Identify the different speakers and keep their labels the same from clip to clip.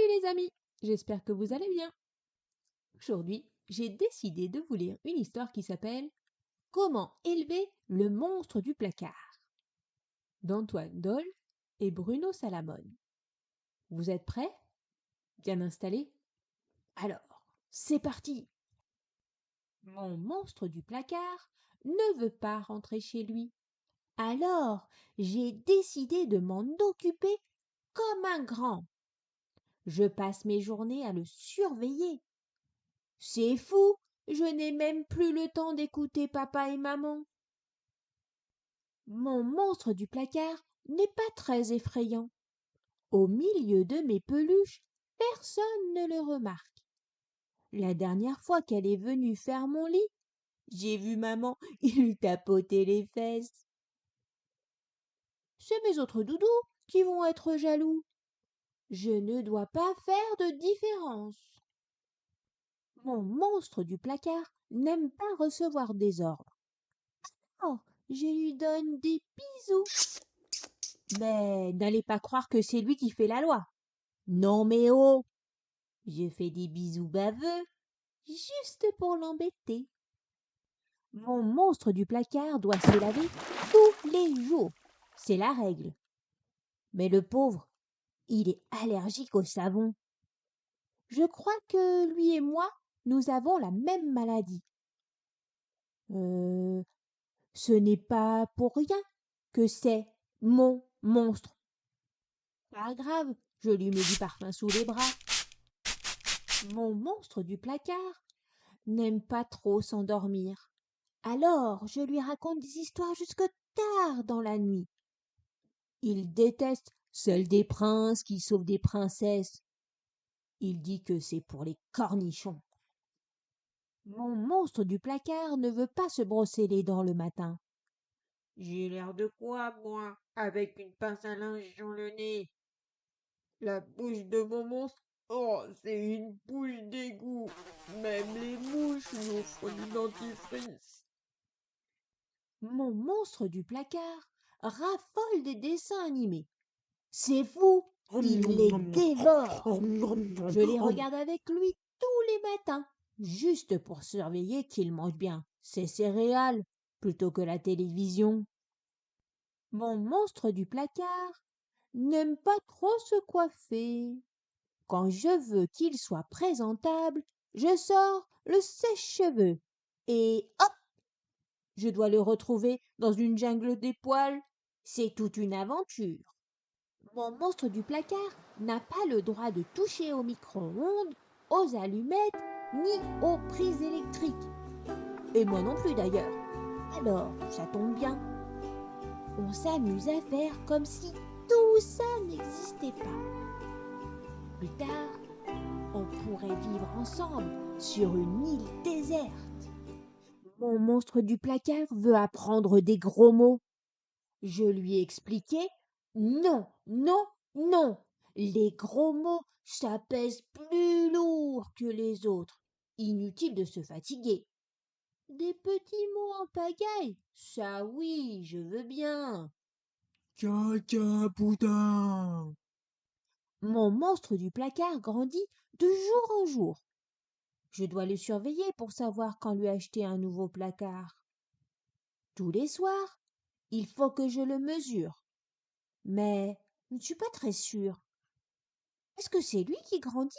Speaker 1: les amis, j'espère que vous allez bien. Aujourd'hui, j'ai décidé de vous lire une histoire qui s'appelle Comment élever le monstre du placard d'Antoine Doll et Bruno Salamone. Vous êtes prêts? Bien installés? Alors, c'est parti! Mon monstre du placard ne veut pas rentrer chez lui. Alors, j'ai décidé de m'en occuper comme un grand. Je passe mes journées à le surveiller. C'est fou, je n'ai même plus le temps d'écouter papa et maman. Mon monstre du placard n'est pas très effrayant. Au milieu de mes peluches, personne ne le remarque. La dernière fois qu'elle est venue faire mon lit, j'ai vu maman lui tapoter les fesses. C'est mes autres doudous qui vont être jaloux. Je ne dois pas faire de différence. Mon monstre du placard n'aime pas recevoir des ordres. Oh, je lui donne des bisous. Mais n'allez pas croire que c'est lui qui fait la loi. Non mais oh, je fais des bisous baveux, juste pour l'embêter. Mon monstre du placard doit se laver tous les jours. C'est la règle. Mais le pauvre, il est allergique au savon. Je crois que lui et moi, nous avons la même maladie. Ce n'est pas pour rien que c'est mon monstre. Pas grave, je lui mets du parfum sous les bras. Mon monstre du placard n'aime pas trop s'endormir. Alors je lui raconte des histoires jusque tard dans la nuit. Il déteste celles des princes qui sauvent des princesses. Il dit que c'est pour les cornichons. Mon monstre du placard ne veut pas se brosser les dents le matin.
Speaker 2: J'ai l'air de quoi, moi, avec une pince à linge dans le nez? La bouche de mon monstre, oh, c'est une bouche d'égout. Même les mouches m'offrent du dentifrice.
Speaker 1: Mon monstre du placard raffole des dessins animés. C'est fou, il les dévore. Je les regarde avec lui tous les matins, juste pour surveiller qu'il mange bien ses céréales plutôt que la télévision. Mon monstre du placard n'aime pas trop se coiffer. Quand je veux qu'il soit présentable, je sors le sèche-cheveux et hop, je dois le retrouver dans une jungle des poils. C'est toute une aventure. Mon monstre du placard n'a pas le droit de toucher au micro-ondes, aux allumettes, ni aux prises électriques. Et moi non plus d'ailleurs. Alors, ça tombe bien. On s'amuse à faire comme si tout ça n'existait pas. Plus tard, on pourrait vivre ensemble sur une île déserte. Mon monstre du placard veut apprendre des gros mots. Je lui ai expliqué non, non, non. Les gros mots, ça pèse plus lourd que les autres. Inutile de se fatiguer. Des petits mots en pagaille, ça oui, je veux bien.
Speaker 2: Caca, boudin.
Speaker 1: Mon monstre du placard grandit de jour en jour. Je dois le surveiller pour savoir quand lui acheter un nouveau placard. Tous les soirs, il faut que je le mesure. Mais je ne suis pas très sûre. Est-ce que c'est lui qui grandit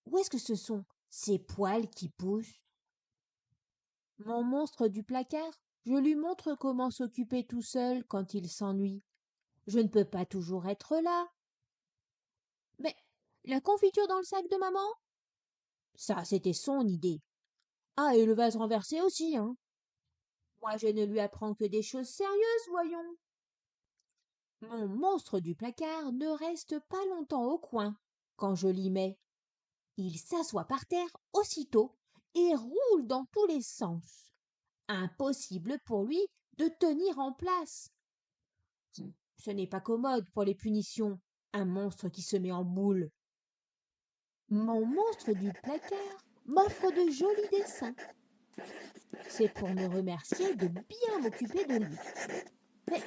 Speaker 1: ou est-ce que ce sont ses poils qui poussent? Mon monstre du placard, je lui montre comment s'occuper tout seul quand il s'ennuie. Je ne peux pas toujours être là. Mais la confiture dans le sac de maman? Ça, c'était son idée. Ah, et le vase renversé aussi, hein. Moi, je ne lui apprends que des choses sérieuses, voyons. Mon monstre du placard ne reste pas longtemps au coin quand je l'y mets. Il s'assoit par terre aussitôt et roule dans tous les sens. Impossible pour lui de tenir en place. Ce n'est pas commode pour les punitions, un monstre qui se met en boule. Mon monstre du placard m'offre de jolis dessins. C'est pour me remercier de bien m'occuper de lui. Mais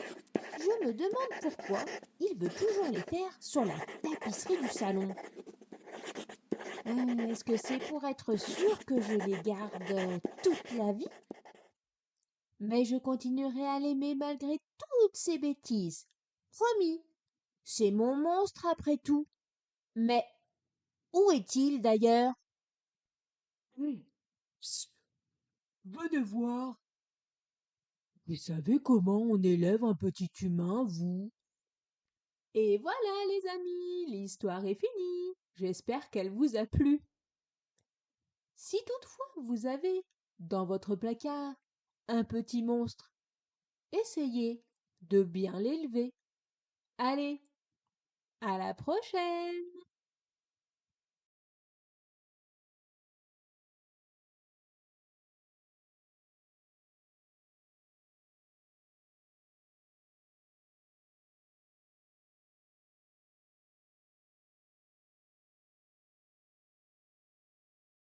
Speaker 1: je me demande pourquoi il veut toujours les faire sur la tapisserie du salon. Est-ce que c'est pour être sûr que je les garde toute la vie? Mais je continuerai à l'aimer malgré toutes ces bêtises. Promis, c'est mon monstre après tout. Mais où est-il d'ailleurs?
Speaker 2: Psst, venez voir. Vous savez comment on élève un petit humain, vous?
Speaker 1: Et voilà les amis, l'histoire est finie. J'espère qu'elle vous a plu. Si toutefois vous avez dans votre placard un petit monstre, essayez de bien l'élever. Allez, à la prochaine!